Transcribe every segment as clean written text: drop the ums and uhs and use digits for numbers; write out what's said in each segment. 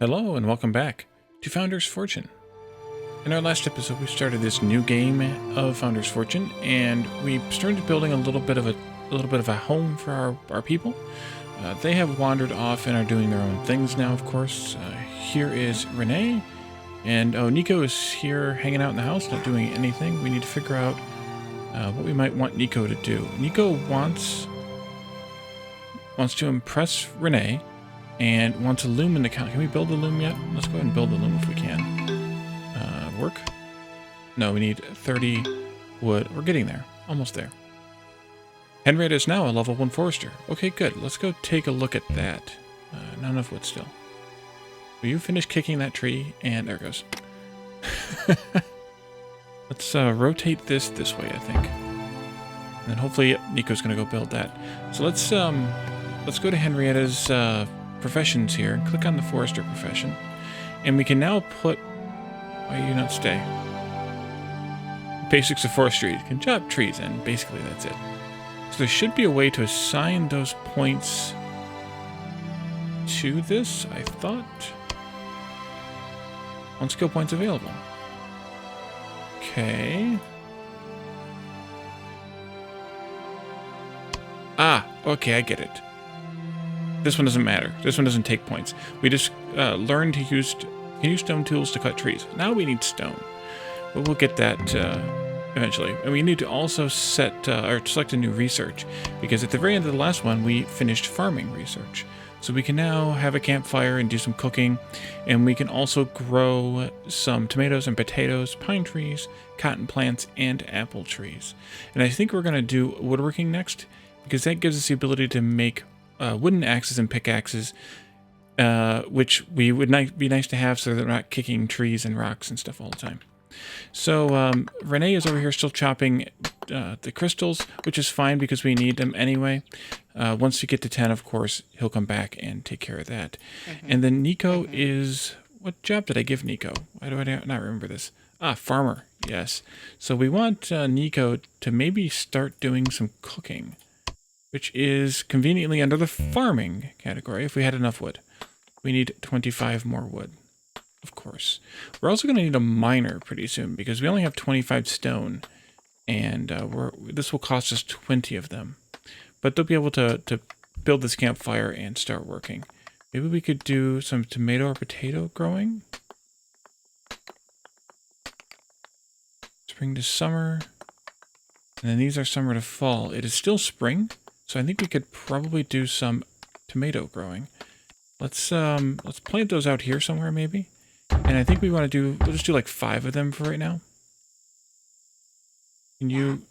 Hello and welcome back to Founder's Fortune. In our last episode, we started this new game of Founder's Fortune, and we started building a little bit of a home for our people. They have wandered off and are doing their own things now, of course. Here is Renee, and Nico is here hanging out in the house, not doing anything. We need to figure out what we might want Nico to do. Nico wants to impress Renee. And wants a loom in the count. Can we build the loom yet? Let's go ahead and build the loom if we can. Work? No, we need 30 wood. We're getting there. Almost there. Henrietta is now a level 1 forester. Okay, good. Let's go take a look at that. Not enough wood still. Will you finish kicking that tree? And there it goes. Let's rotate this way, I think. And then hopefully Nico's going to go build that. So let's go to Henrietta's professions here and click on the forester profession, and we can now put why do you not stay basics of forestry. You can chop trees, and basically that's it. So there should be a way to assign those points to this. I thought 1 skill points available. Okay. Okay, I get it. This one doesn't matter. This one doesn't take points. We just learned to use stone tools to cut trees. Now we need stone. But we'll get that eventually. And we need to also select a new research, because at the very end of the last one, we finished farming research. So we can now have a campfire and do some cooking. And we can also grow some tomatoes and potatoes, pine trees, cotton plants, and apple trees. And I think we're going to do woodworking next, because that gives us the ability to make wooden axes and pickaxes, which we would be nice to have so they're not kicking trees and rocks and stuff all the time. So Renee is over here still chopping the crystals, which is fine because we need them anyway. Once we get to 10, of course, he'll come back and take care of that. And then Nico is... What job did I give Nico? Why do I not remember this? Farmer. Yes. So we want Nico to maybe start doing some cooking, which is conveniently under the farming category if we had enough wood. We need 25 more wood, of course. We're also going to need a miner pretty soon because we only have 25 stone, and this will cost us 20 of them. But they'll be able to build this campfire and start working. Maybe we could do some tomato or potato growing. Spring to summer. And then these are summer to fall. It is still spring. So I think we could probably do some tomato growing. Let's plant those out here somewhere maybe. And I think we'll just do like 5 of them for right now. Can you...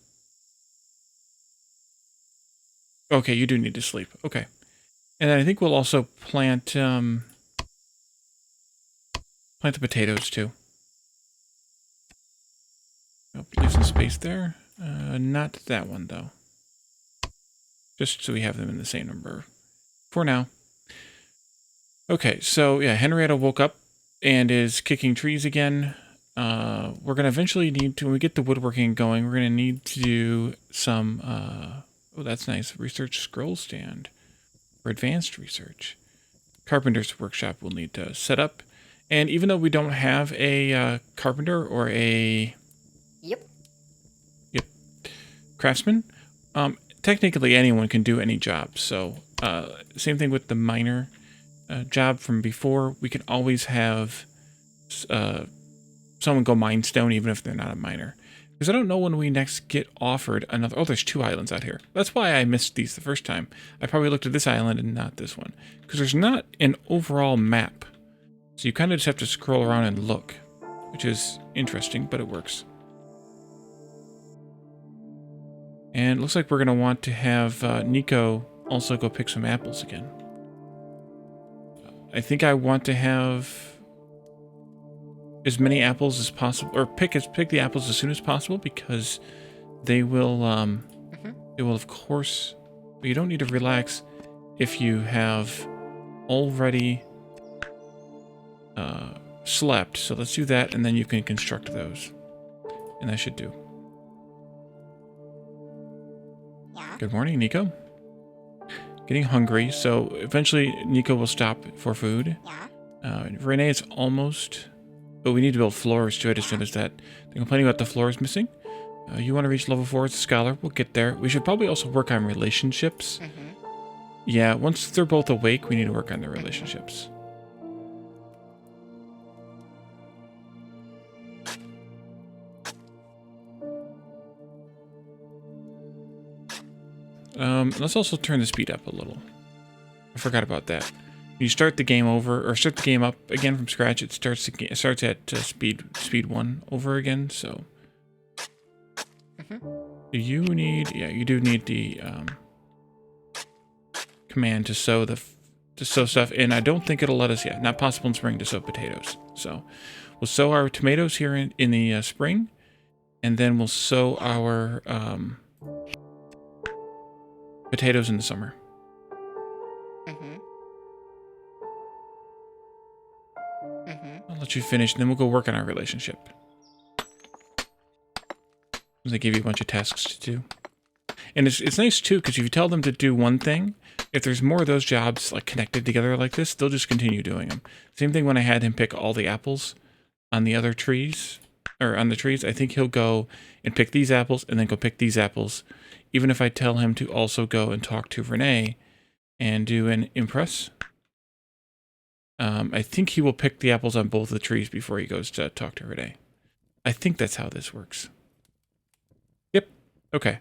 Okay, you do need to sleep. Okay. And then I think we'll also plant the potatoes too. Leave some space there. Not that one though. Just so we have them in the same number for now. Okay, so yeah, Henrietta woke up and is kicking trees again. We're going to eventually need to, when we get the woodworking going, we're going to need to do some, oh, that's nice, research scroll stand for advanced research. Carpenters Workshop will need to set up. And even though we don't have a carpenter or a... Yep, craftsman, technically anyone can do any job. So same thing with the miner job from before. We can always have someone go mine stone even if they're not a miner. Because I don't know when we next get offered another... Oh, there's 2 islands out here. That's why I missed these the first time. I probably looked at this island and not this one. Because there's not an overall map. So you kind of just have to scroll around and look. Which is interesting, but it works. And it looks like we're going to want to have Nico also go pick some apples again. I think I want to have as many apples as possible, or pick the apples as soon as possible, because they will of course... You don't need to relax if you have already slept. So let's do that, and then you can construct those. And that should do. Good morning, Nico. Getting hungry, so eventually Nico will stop for food. Renee is almost... But we need to build floors too. I just noticed that. They're complaining about the floors missing. You want to reach level 4 as a scholar. We'll get there. We should probably also work on relationships. Yeah, once they're both awake, we need to work on their relationships. Let's also turn the speed up a little. I forgot about that. You start the game over, or start the game up again from scratch. It starts at speed 1 over again. So, do you need? Yeah, you do need the command to sow stuff. And I don't think it'll let us yet. Not possible in spring to sow potatoes. So, we'll sow our tomatoes here in the spring, and then we'll sow our potatoes in the summer. I'll let you finish, and then we'll go work on our relationship. They give you a bunch of tasks to do. And it's nice, too, because if you tell them to do one thing, if there's more of those jobs like connected together like this, they'll just continue doing them. Same thing when I had him pick all the apples on the other trees, or on the trees. I think he'll go and pick these apples, and then go pick these apples. Even if I tell him to also go and talk to Renee and do an impress. I think he will pick the apples on both the trees before he goes to talk to Renee. I think that's how this works. Yep. Okay.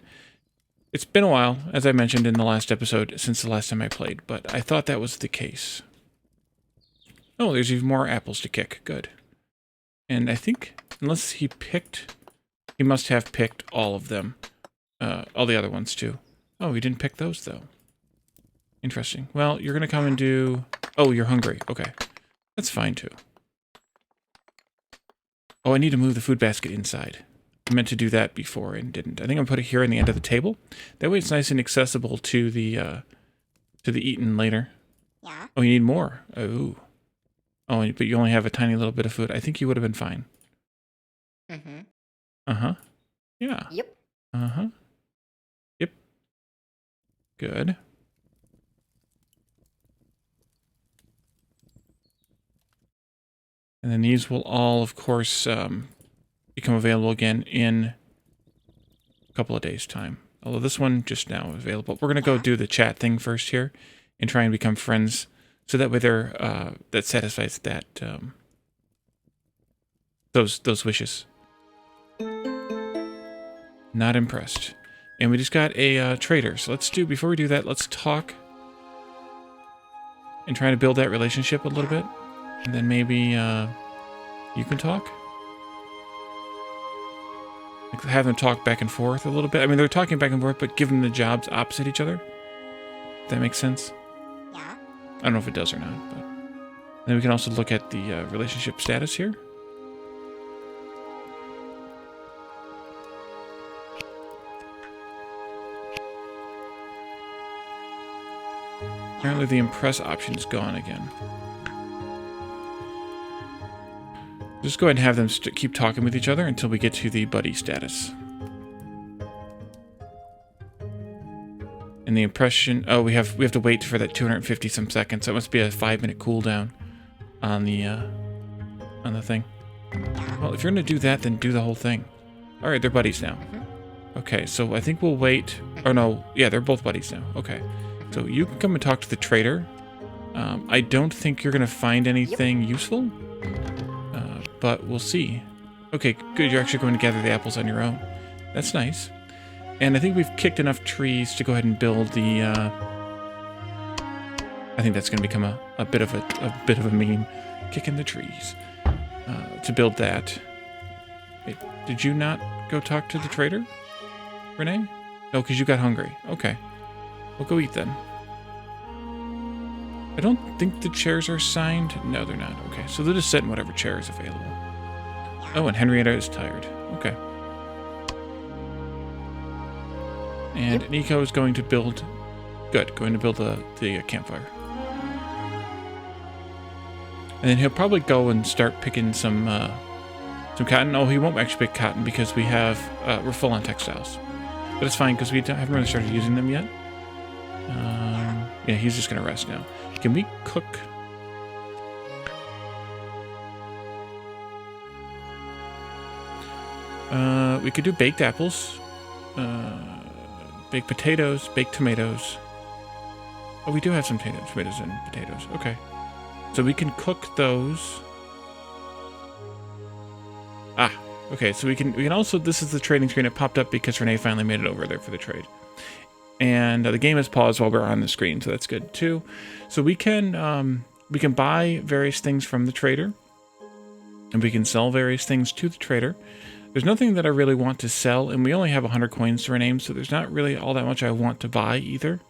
It's been a while, as I mentioned in the last episode, since the last time I played, but I thought that was the case. Oh, there's even more apples to kick. Good. And I think, unless he must have picked all of them. All the other ones, too. Oh, he didn't pick those, though. Interesting. Well, you're going to come and do... Oh, you're hungry. Okay. That's fine, too. Oh, I need to move the food basket inside. I meant to do that before and didn't. I think I'm going to put it here on the end of the table. That way it's nice and accessible to the eaten later. Yeah. Oh, you need more. Oh. Oh, but you only have a tiny little bit of food. I think you would have been fine. Uh-huh. Yeah. Yep. Uh-huh. Yep. Good. And then these will all, of course, become available again in a couple of days' time. Although this one just now is available. We're going to go do the chat thing first here and try and become friends. So that way they're, that satisfies that, those wishes. Not impressed. And we just got a trader. So before we do that, let's talk and try to build that relationship a little bit. And then maybe you can talk. Like have them talk back and forth a little bit. I mean, they're talking back and forth, but give them the jobs opposite each other. If that makes sense? Yeah. I don't know if it does or not, but then we can also look at the relationship status here. Apparently the impress option is gone again. Just go ahead and have them keep talking with each other until we get to the buddy status. And the impression... Oh, we have to wait for that 250 some seconds. So it must be a 5-minute cooldown on the thing. Well, if you're going to do that, then do the whole thing. All right, they're buddies now. Okay, so I think we'll wait. Oh, no. Yeah, they're both buddies now. Okay. So you can come and talk to the trader. I don't think you're going to find anything useful. But we'll see. Okay, good. You're actually going to gather the apples on your own. That's nice. And I think we've kicked enough trees to go ahead and build the... I think that's going to become a bit of a meme. Kicking the trees. To build that. Wait, did you not go talk to the trader, Renee? No, because you got hungry. Okay. We'll go eat then. I don't think the chairs are signed. No, they're not. Okay, so they'll just sit in whatever chair is available. Oh, and Henrietta is tired. Okay. And Nico is going to build... Good, going to build the campfire. And then he'll probably go and start picking some cotton. Oh, he won't actually pick cotton because we're full on textiles. But it's fine because we haven't really started using them yet. Yeah, he's just going to rest now. Can we cook? We could do baked apples, baked potatoes, baked tomatoes. Oh, we do have some tomatoes and potatoes. Okay. So we can cook those. Ah, okay. So we can also, this is the trading screen. It popped up because Renee finally made it over there for the trade. And the game has paused while we're on the screen, so that's good too. So we can buy various things from the trader, and we can sell various things to the trader. There's nothing that I really want to sell, and we only have 100 coins to rename, so there's not really all that much I want to buy either.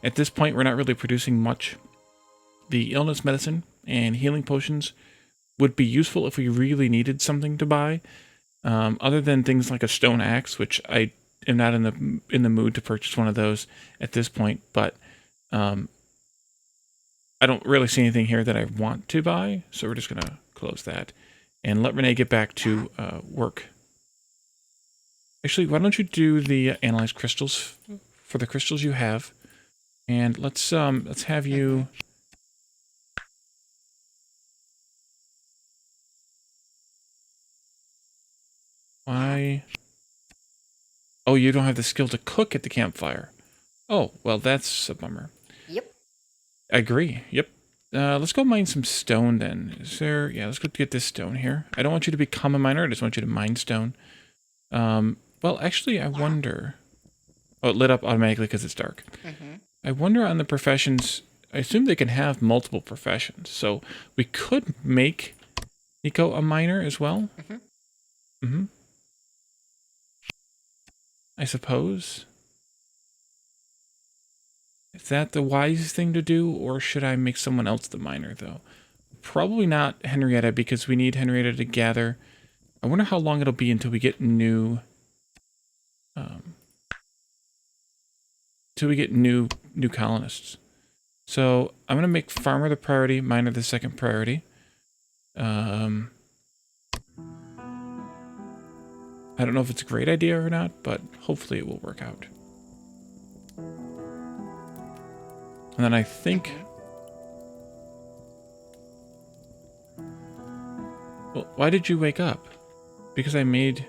At this point, we're not really producing much. The illness medicine and healing potions would be useful if we really needed something to buy, other than things like a stone axe, which I am not in the mood to purchase one of those at this point, but I don't really see anything here that I want to buy, so we're just going to close that and let Renee get back to work. Actually, why don't you do the analyze crystals for the crystals you have, and let's have you. Why? Oh, you don't have the skill to cook at the campfire. Oh, well, that's a bummer. Yep. I agree. Yep. Let's go mine some stone then. Is there? Yeah, let's go get this stone here. I don't want you to become a miner. I just want you to mine stone. Well, actually, I wonder. Oh, it lit up automatically because it's dark. I wonder on the professions. I assume they can have multiple professions, so we could make Nico a miner as well. I suppose. Is that the wisest thing to do, or should I make someone else the miner, though? Probably not Henrietta, because we need Henrietta to gather. I wonder how long it'll be until we get new... new colonists. So I'm going to make farmer the priority, miner the second priority. I don't know if it's a great idea or not, but hopefully it will work out. And then I think... Well, why did you wake up? Because I made...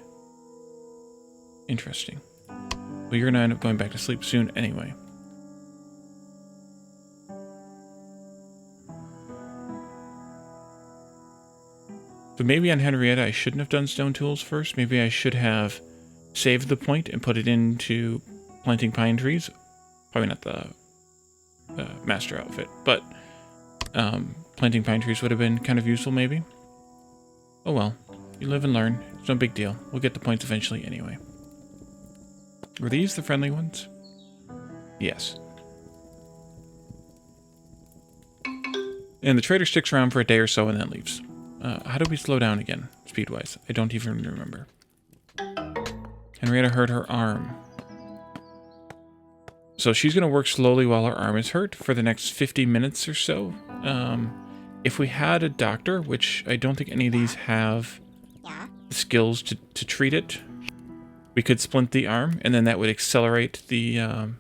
Interesting. Well, you're going to end up going back to sleep soon anyway. So maybe on Henrietta I shouldn't have done stone tools first. Maybe I should have saved the point and put it into planting pine trees. Probably not the master outfit, but planting pine trees would have been kind of useful maybe. Oh well, you live and learn. It's no big deal. We'll get the points eventually anyway. Were these the friendly ones? Yes. And the trader sticks around for a day or so and then leaves. How do we slow down again, speed-wise? I don't even remember. Henrietta hurt her arm. So she's going to work slowly while her arm is hurt for the next 50 minutes or so. If we had a doctor, which I don't think any of these have the skills to treat it, we could splint the arm, and then that would accelerate the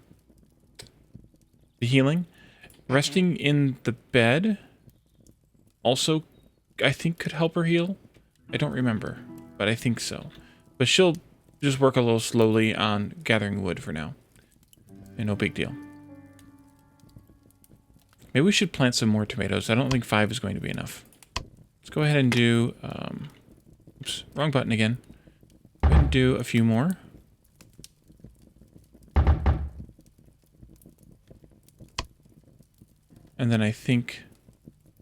healing. Resting in the bed also, I think, could help her heal. I don't remember, but I think so. But she'll just work a little slowly on gathering wood for now. And no big deal. Maybe we should plant some more tomatoes. I don't think 5 is going to be enough. Let's go ahead and do... oops, wrong button again. Go ahead and do a few more. And then I think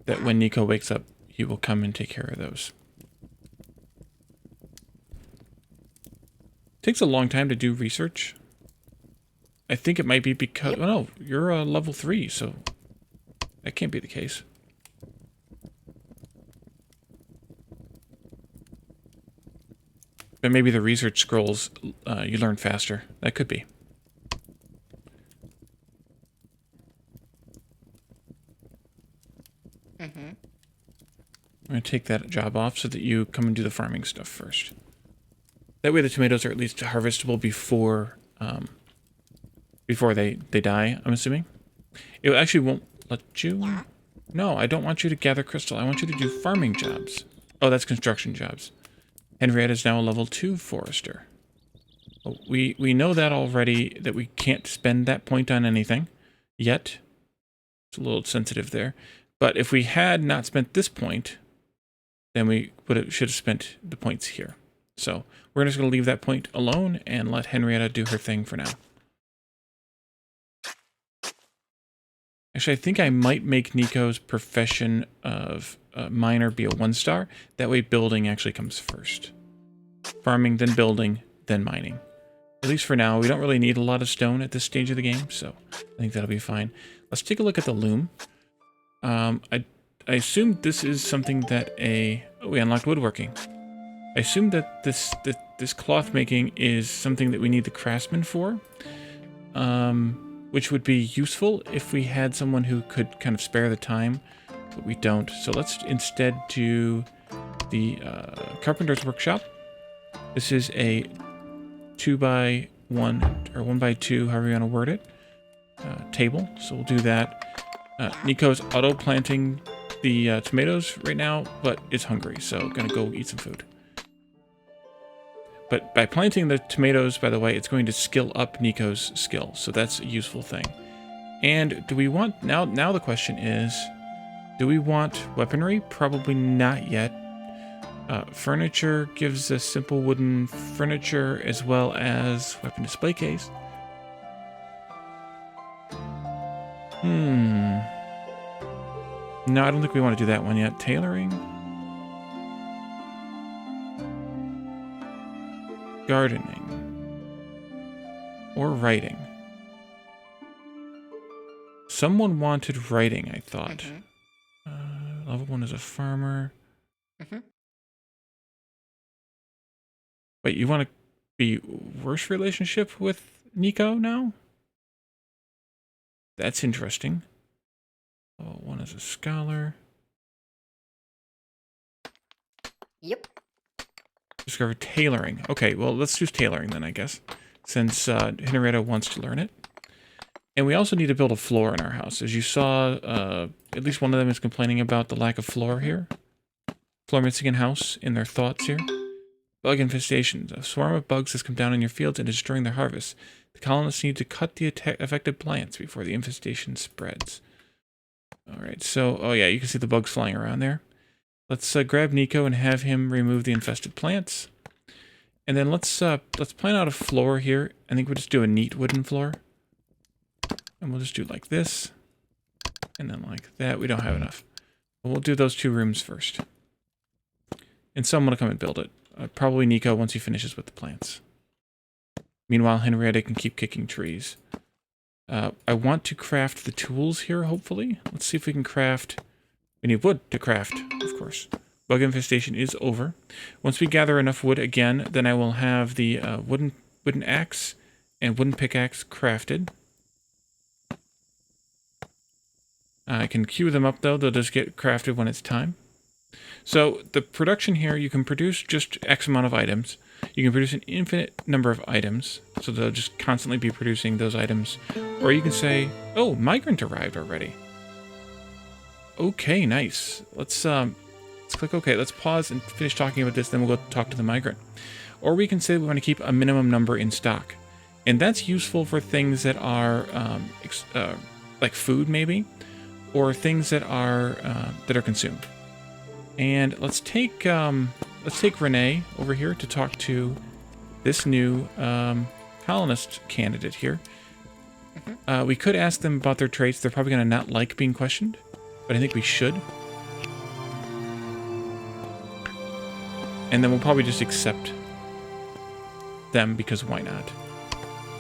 that when Nico wakes up, he will come and take care of those. Takes a long time to do research. I think it might be because... Yep. Oh no, you're a level 3, so that can't be the case. But maybe the research scrolls, you learn faster. That could be. I'm going to take that job off so that you come and do the farming stuff first. That way the tomatoes are at least harvestable before they die, I'm assuming. It actually won't let you... Yeah. No, I don't want you to gather crystal. I want you to do farming jobs. Oh, that's construction jobs. Henrietta is now a level 2 forester. We know that already, that we can't spend that point on anything yet. It's a little sensitive there. But if we had not spent this point, then we should have spent the points here. So we're just going to leave that point alone and let Henrietta do her thing for now. Actually, I think I might make Nico's profession of miner be a 1-star. That way building actually comes first. Farming, then building, then mining. At least for now, we don't really need a lot of stone at this stage of the game, so I think that'll be fine. Let's take a look at the loom. I assume this is something that we unlocked woodworking. I assume that this cloth making is something that we need the craftsman for, which would be useful if we had someone who could kind of spare the time, but we don't. So let's instead do the Carpenters Workshop. This is a 2x1 or 1x2, however you want to word it, table. So we'll do that. Nico's auto planting the tomatoes right now, but is hungry, so gonna go eat some food. But by planting the tomatoes, by the way, it's going to skill up Nico's skill, so that's a useful thing. And do we want, now the question is, do we want weaponry? Probably not yet. Furniture gives us simple wooden furniture as well as weapon display case. No, I don't think we want to do that one yet. Tailoring. Gardening. Or writing. Someone wanted writing, I thought. Level 1 is a farmer. Wait, you want to be worse relationship with Nico now? That's interesting. Oh, 1 is a scholar. Yep. Discover tailoring. Okay, well, let's choose tailoring then, I guess, since Henrietta wants to learn it. And we also need to build a floor in our house. As you saw, at least one of them is complaining about the lack of floor here. Floor missing in house in their thoughts here. Bug infestations. A swarm of bugs has come down on your fields and is destroying their harvest. The colonists need to cut the affected plants before the infestation spreads. Alright, so, oh yeah, you can see the bugs flying around there. Let's grab Nico and have him remove the infested plants. And then let's plan out a floor here. I think we'll just do a neat wooden floor. And we'll just do like this. And then like that. We don't have enough. But we'll do those 2 rooms first. And someone will come and build it. Probably Nico once he finishes with the plants. Meanwhile, Henrietta can keep kicking trees. I want to craft the tools here, hopefully. Let's see if we can craft... We need wood to craft, of course. Bug infestation is over. Once we gather enough wood again, then I will have the wooden axe and wooden pickaxe crafted. I can queue them up, though. They'll just get crafted when it's time. So the production here, you can produce just X amount of items. You can produce an infinite number of items, so they'll just constantly be producing those items. Or you can say, oh, migrant arrived already. Okay, nice. Let's click OK. Let's pause and finish talking about this, then we'll go talk to the migrant. Or we can say we want to keep a minimum number in stock. And that's useful for things that are like food, maybe, or things that are consumed. And let's take Renee over here to talk to this new colonist candidate here. We could ask them about their traits. They're probably going to not like being questioned, but I think we should. And then we'll probably just accept them because why not?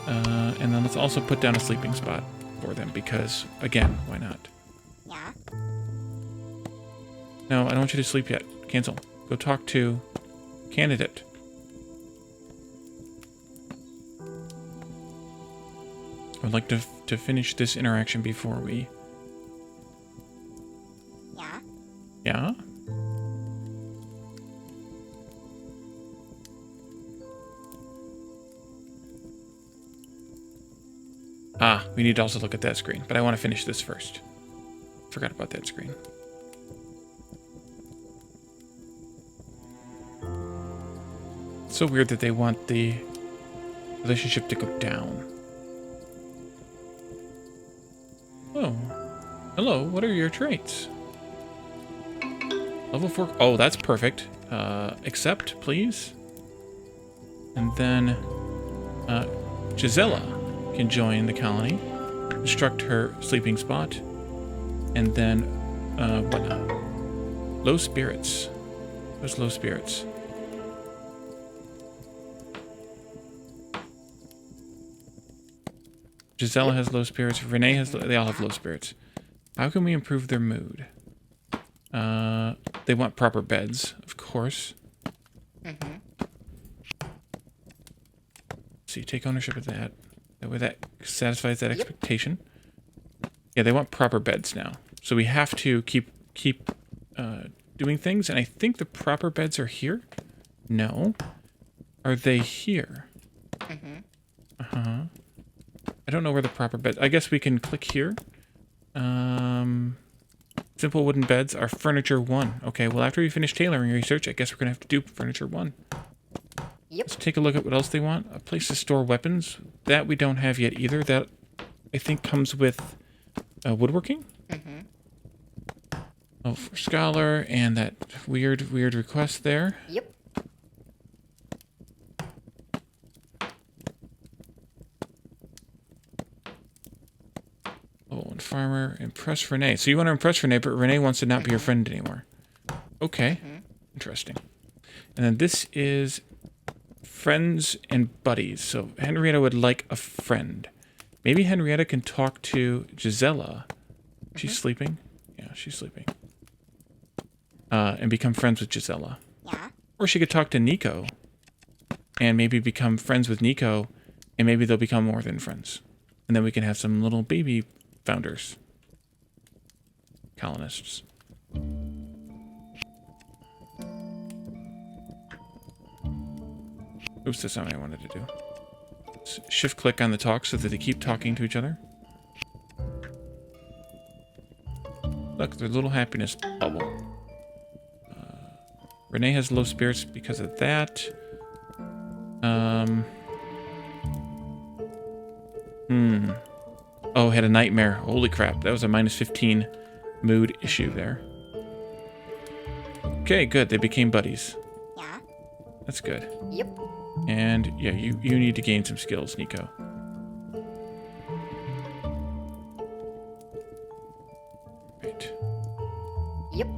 And then let's also put down a sleeping spot for them because, again, why not? Yeah. No, I don't want you to sleep yet. Cancel. Go talk to candidate. I would like to finish this interaction before we... Yeah. Yeah? Ah, we need to also look at that screen, but I want to finish this first. Forgot about that screen. So weird that they want the relationship to go down. Oh. Hello, what are your traits? Level 4. Oh, that's perfect. Accept, please. And then Gisela can join the colony. Construct her sleeping spot. And then, what now? Low spirits. What's low spirits? Gisela has low spirits. Renee has. They all have low spirits. How can we improve their mood? They want proper beds, of course. So you take ownership of that. That way that satisfies that expectation. Yeah, they want proper beds now. So we have to keep doing things. And I think the proper beds are here. No. Are they here? Uh-huh. I don't know where the proper beds... I guess we can click here. Simple wooden beds are furniture 1. Okay, well, after we finish tailoring research, I guess we're going to have to do furniture 1. Yep. Let's take a look at what else they want. A place to store weapons. That we don't have yet either. That, I think, comes with woodworking. Oh, for scholar, and that weird request there. Yep. Oh, and farmer, impress Renee. So you want to impress Renee, but Renee wants to not be your friend anymore. Okay, interesting. And then this is friends and buddies. So Henrietta would like a friend. Maybe Henrietta can talk to Gisela. She's sleeping? Yeah, she's sleeping. And become friends with Gisela. Yeah. Or she could talk to Nico and maybe become friends with Nico, and maybe they'll become more than friends. And then we can have some little baby founders. Colonists. Oops, that's not what I wanted to do. Shift click on the talk so that they keep talking to each other. Look, their little happiness bubble. Renee has low spirits because of that. Oh, had a nightmare. Holy crap. That was a minus 15 mood issue there. Okay, good. They became buddies. Yeah. That's good. Yep. And yeah, you need to gain some skills, Nico. Right. Yep.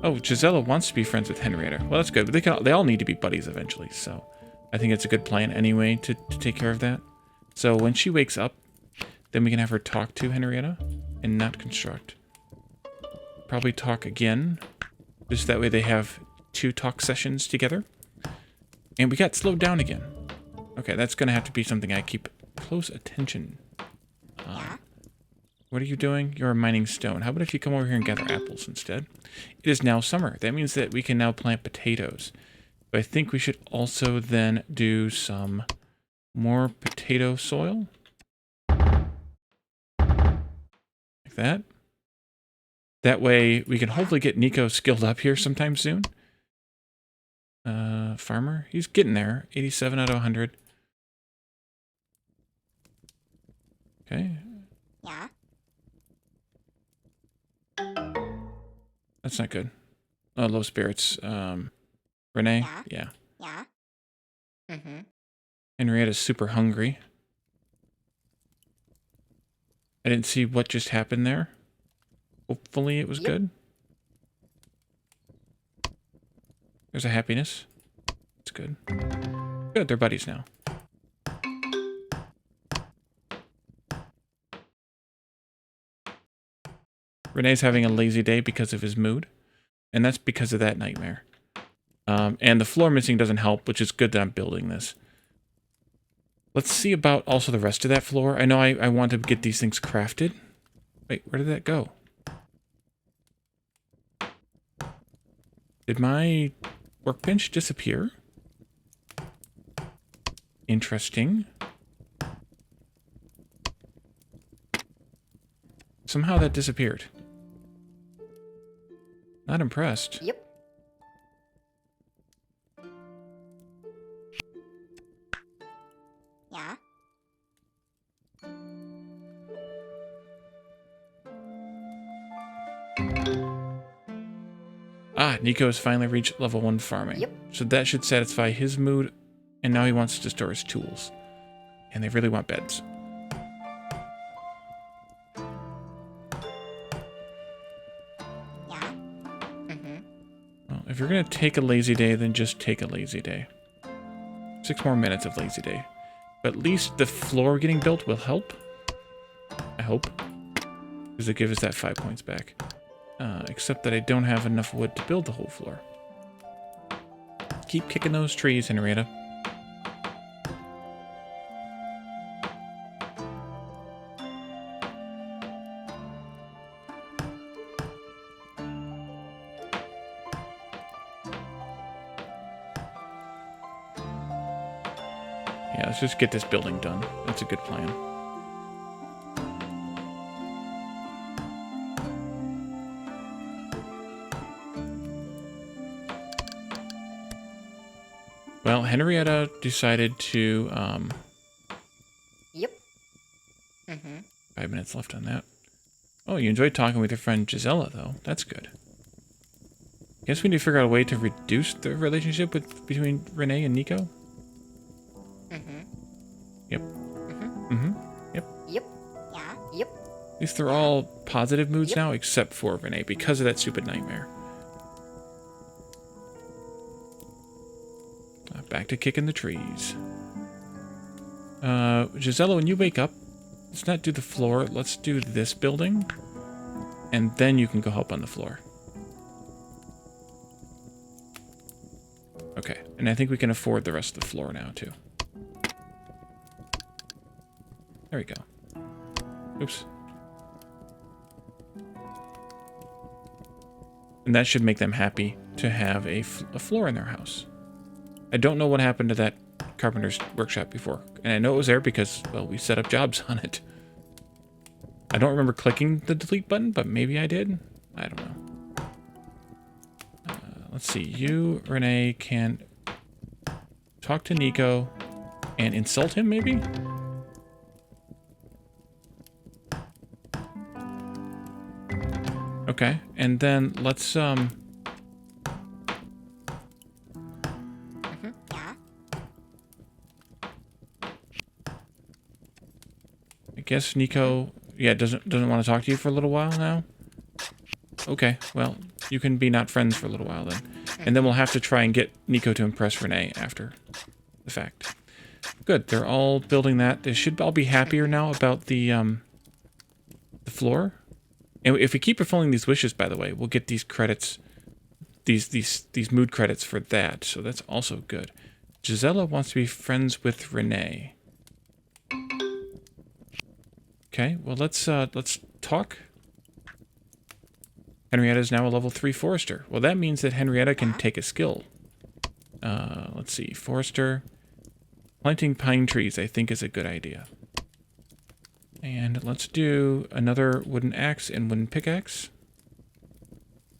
Oh, Gisela wants to be friends with Henrietta. Well, that's good. But they all need to be buddies eventually, so I think it's a good plan anyway to take care of that. So when she wakes up, then we can have her talk to Henrietta and not construct. Probably talk again. Just that way they have 2 talk sessions together. And we got slowed down again. Okay, that's going to have to be something I keep close attention. What are you doing? You're mining stone. How about if you come over here and gather apples instead? It is now summer. That means that we can now plant potatoes. But I think we should also then do some more potato soil. Like that. That way we can hopefully get Nico skilled up here sometime soon. Farmer. He's getting there. 87 out of 100. Okay. Yeah. That's not good. Oh, low spirits. Renee? Yeah. Yeah. Yeah. Henrietta's super hungry. I didn't see what just happened there. Hopefully it was good. There's a happiness. It's good. Good, they're buddies now. Renee's having a lazy day because of his mood. And that's because of that nightmare. And the floor missing doesn't help, which is good that I'm building this. Let's see about also the rest of that floor. I know I want to get these things crafted. Wait, where did that go? Did my workbench disappear? Interesting. Somehow that disappeared. Not impressed. Yep. Ah, Nico has finally reached level 1 farming. Yep. So that should satisfy his mood, and now he wants to store his tools. And they really want beds. Yeah. Mm-hmm. Well, if you're going to take a lazy day, then just take a lazy day. 6 more minutes of lazy day. But at least the floor getting built will help. I hope. Because it gives us that 5 points back. Except that I don't have enough wood to build the whole floor. Keep kicking those trees, Henrietta. Yeah, let's just get this building done. That's a good plan. Well, Henrietta decided to, Yep. Mm-hmm. 5 minutes left on that. Oh, you enjoyed talking with your friend Gisela, though. That's good. Guess we need to figure out a way to reduce the relationship between Renee and Nico. Mm-hmm. Yep. Mm-hmm. Mm-hmm. Yep. Yep. Yeah. Yep. At least they're all positive moods Yep. now, except for Renee, because of that stupid nightmare. Back to kicking the trees. Gisela, when you wake up, let's not do the floor. Let's do this building. And then you can go help on the floor. Okay. And I think we can afford the rest of the floor now, too. There we go. Oops. And that should make them happy to have a floor in their house. I don't know what happened to that Carpenters Workshop before. And I know it was there because, well, we set up jobs on it. I don't remember clicking the delete button, but maybe I did. I don't know. Let's see. You, Renee, can talk to Nico and insult him, maybe? Okay. And then let's, Yeah. I guess Nico, yeah, doesn't want to talk to you for a little while now. Okay, well, you can be not friends for a little while then. And then we'll have to try and get Nico to impress Renee after the fact. Good, they're all building that. They should all be happier now about the floor. And if we keep fulfilling these wishes, by the way, we'll get these credits, these mood credits for that. So that's also good. Gisela wants to be friends with Renee. Okay, well let's talk. Henrietta is now a level 3 forester. Well, that means that Henrietta can take a skill. Let's see, forester. Planting pine trees, I think, is a good idea. And let's do another wooden axe and wooden pickaxe.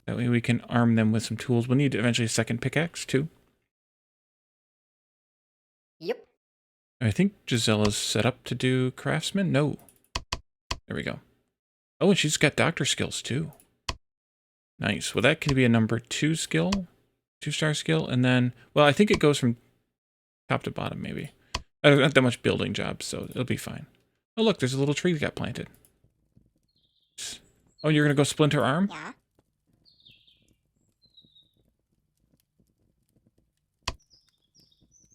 That way we can arm them with some tools. We'll need eventually a second pickaxe, too. Yep. I think Gisela's set up to do craftsman. No. There we go. Oh, and she's got doctor skills, too. Nice. Well, that could be a number 2 skill. 2-star skill. And then, well, I think it goes from top to bottom, maybe. I don't have that much building jobs, so it'll be fine. Oh, look, there's a little tree that got planted. Oh, you're going to go splinter arm? Yeah.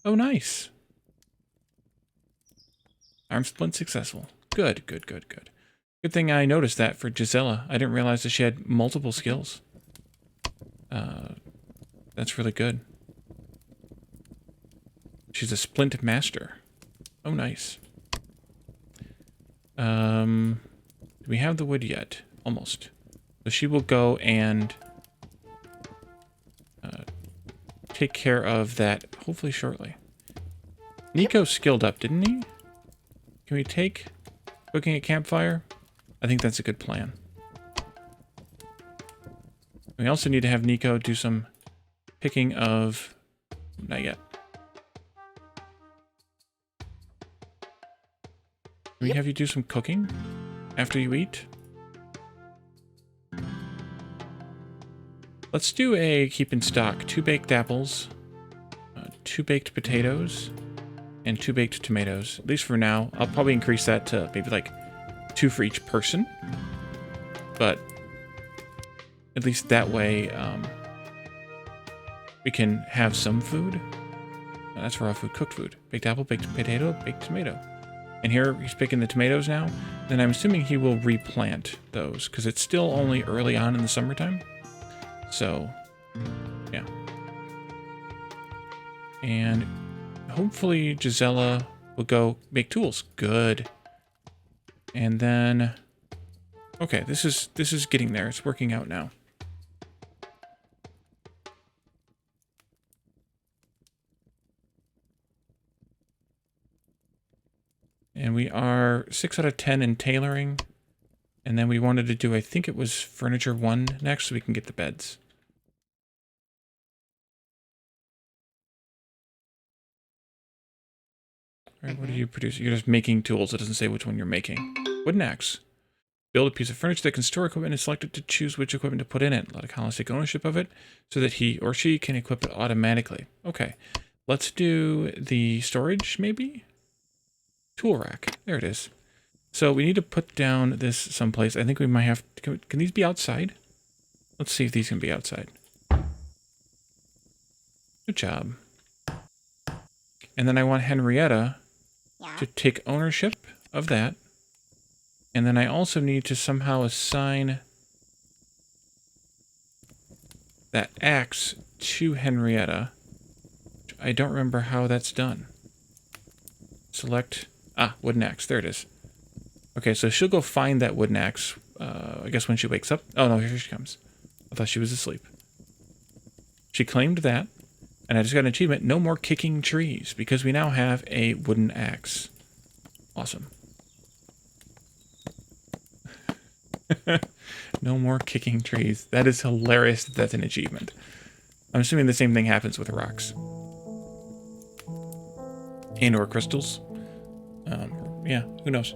Oh, nice. Arm splint successful. Good, good, good, good. Good thing I noticed that for Gisela. I didn't realize that she had multiple skills. That's really good. She's a splint master. Oh, nice. Do we have the wood yet? Almost. So she will go and take care of that hopefully shortly. Nico skilled up, didn't he? Can we take cooking at campfire? I think that's a good plan. We also need to have Nico do some picking of... Not yet. Can we have you do some cooking after you eat? Let's do a keep in stock. 2 baked apples, 2 baked potatoes, and 2 baked tomatoes. At least for now. I'll probably increase that to maybe like 2 for each person. But at least that way we can have some food. That's raw food, cooked food. Baked apple, baked potato, baked tomato. And here he's picking the tomatoes now. Then I'm assuming he will replant those because it's still only early on in the summertime. So, yeah. And hopefully Gisela will go make tools. Good. And then, okay, this is getting there. It's working out now. And we are 6 out of 10 in tailoring. And then we wanted to do, I think it was furniture 1 next, so we can get the beds. All right, what are you producing? You're just making tools. It doesn't say which one you're making. Wooden axe. Build a piece of furniture that can store equipment and select it to choose which equipment to put in it. Let a colonist take ownership of it so that he or she can equip it automatically. Okay, let's do the storage, maybe? Tool rack. There it is. So we need to put down this someplace. I think we might have... Can these be outside? Let's see if these can be outside. Good job. And then I want Henrietta to take ownership of that. And then I also need to somehow assign that axe to Henrietta. I don't remember how that's done. Select... Ah, wooden axe. There it is. Okay, so she'll go find that wooden axe, I guess when she wakes up. Oh, no, here she comes. I thought she was asleep. She claimed that, and I just got an achievement, no more kicking trees, because we now have a wooden axe. Awesome. No more kicking trees. That is hilarious that that's an achievement. I'm assuming the same thing happens with rocks. And or crystals. Yeah, who knows?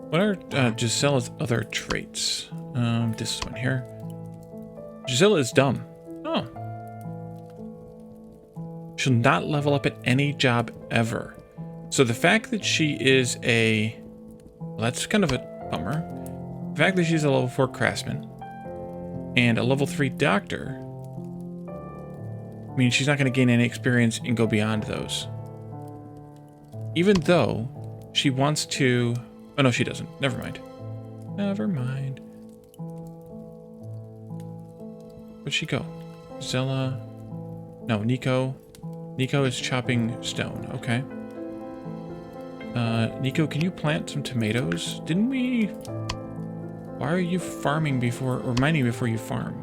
What are Gisela's other traits? This one here. Gisela is dumb. Oh. She'll not level up at any job ever. So the fact that she is a... Well, that's kind of a bummer. The fact that she's a level 4 craftsman and a level 3 doctor means she's not going to gain any experience and go beyond those. Even though she wants to... Oh, no, she doesn't. Never mind. Never mind. Where'd she go? Zella... No, Nico. Nico is chopping stone. Okay. Nico, can you plant some tomatoes? Didn't we... Why are you farming before... Or mining before you farm?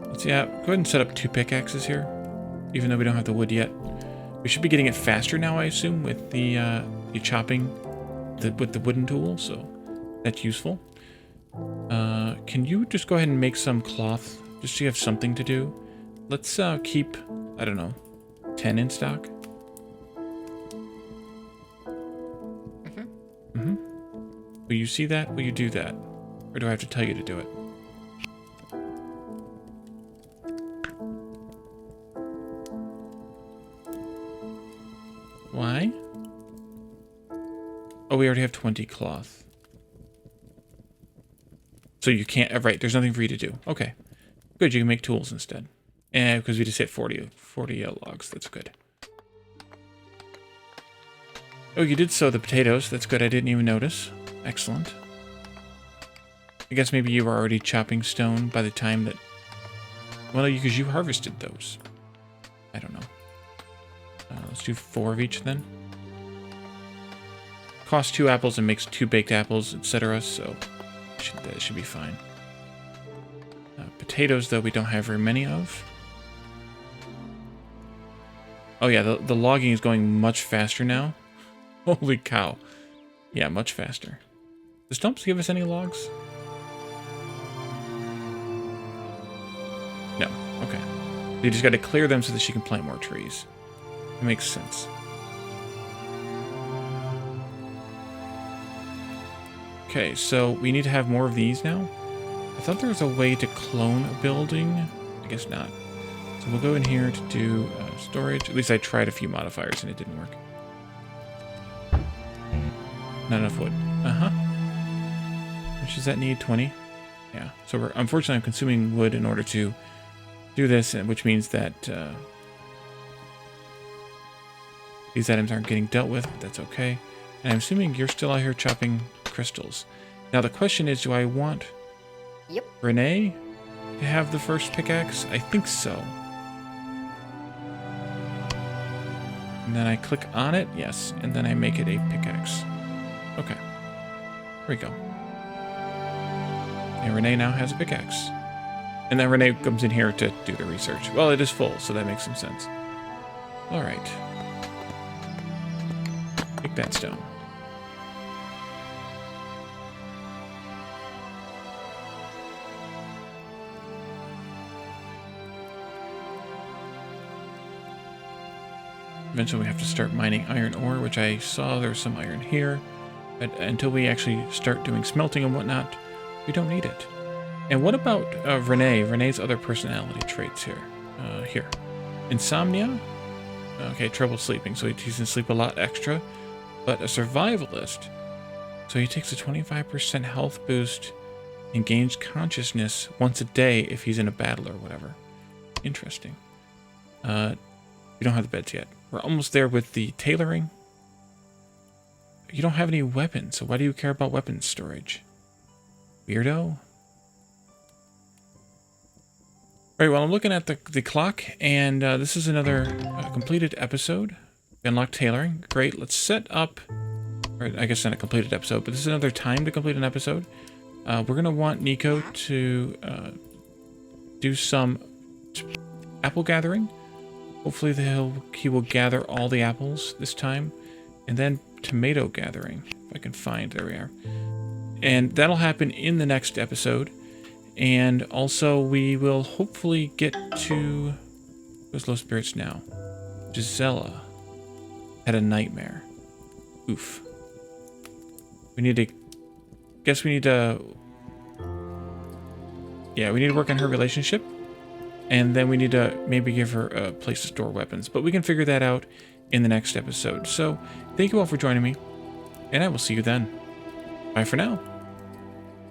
Let's, yeah, go ahead and set up 2 pickaxes here. Even though we don't have the wood yet. We should be getting it faster now, I assume, with the chopping with the wooden tool, so that's useful. Can you just go ahead and make some cloth, just so you have something to do? Let's keep, I don't know, 10 in stock. Will you see that? Will you do that? Or do I have to tell you to do it? Why? Oh, we already have 20 cloth. So you can't... Right, there's nothing for you to do. Okay. Good, you can make tools instead. And because we just hit 40 logs. That's good. Oh, you did sow the potatoes. That's good. I didn't even notice. Excellent. I guess maybe you were already chopping stone by the time that... Well, because you harvested those. I don't know. Let's do 4 of each then. Costs 2 apples and makes 2 baked apples, etc. So that should be fine. Potatoes, though, we don't have very many of. Oh yeah, the logging is going much faster now. Holy cow. Yeah, much faster. Does Stumps give us any logs? No. Okay. You just got to clear them so that she can plant more trees. It makes sense. Okay, so we need to have more of these now. I thought there was a way to clone a building. I guess not. So we'll go in here to do storage. At least I tried a few modifiers and it didn't work. Not enough wood. Uh-huh. How much does that need? 20? Yeah. So unfortunately I'm consuming wood in order to do this, which means that these items aren't getting dealt with, but that's okay. And I'm assuming you're still out here chopping crystals. Now the question is, do I want Renee to have the first pickaxe? I think so. And then I click on it, yes, and then I make it a pickaxe. Okay. Here we go. And Renee now has a pickaxe. And then Renee comes in here to do the research. Well, it is full, so that makes some sense. All right. Take that stone. Eventually we have to start mining iron ore, which I saw there's some iron here. But until we actually start doing smelting and whatnot, we don't need it. And what about Renee? Renee's other personality traits here. Here. Insomnia? Okay, trouble sleeping. So he's going to sleep a lot extra. But a survivalist. So he takes a 25% health boost and gains consciousness once a day if he's in a battle or whatever. Interesting. We don't have the beds yet. We're almost there with the tailoring. You don't have any weapons, so why do you care about weapons storage? Weirdo. Alright, well, I'm looking at the clock, and this is another completed episode. Unlock tailoring. Great, let's set up... Or I guess not a completed episode, but this is another time to complete an episode. We're going to want Nico to do some apple gathering. Hopefully he will gather all the apples this time. And then tomato gathering. If I can find, there we are. And that'll happen in the next episode. And also we will hopefully get to... Where's low spirits now? Gisela had a nightmare. Oof. We need to... Guess we need to... Yeah, we need to work on her relationship. And then we need to maybe give her a place to store weapons. But we can figure that out in the next episode. So, thank you all for joining me. And I will see you then. Bye for now.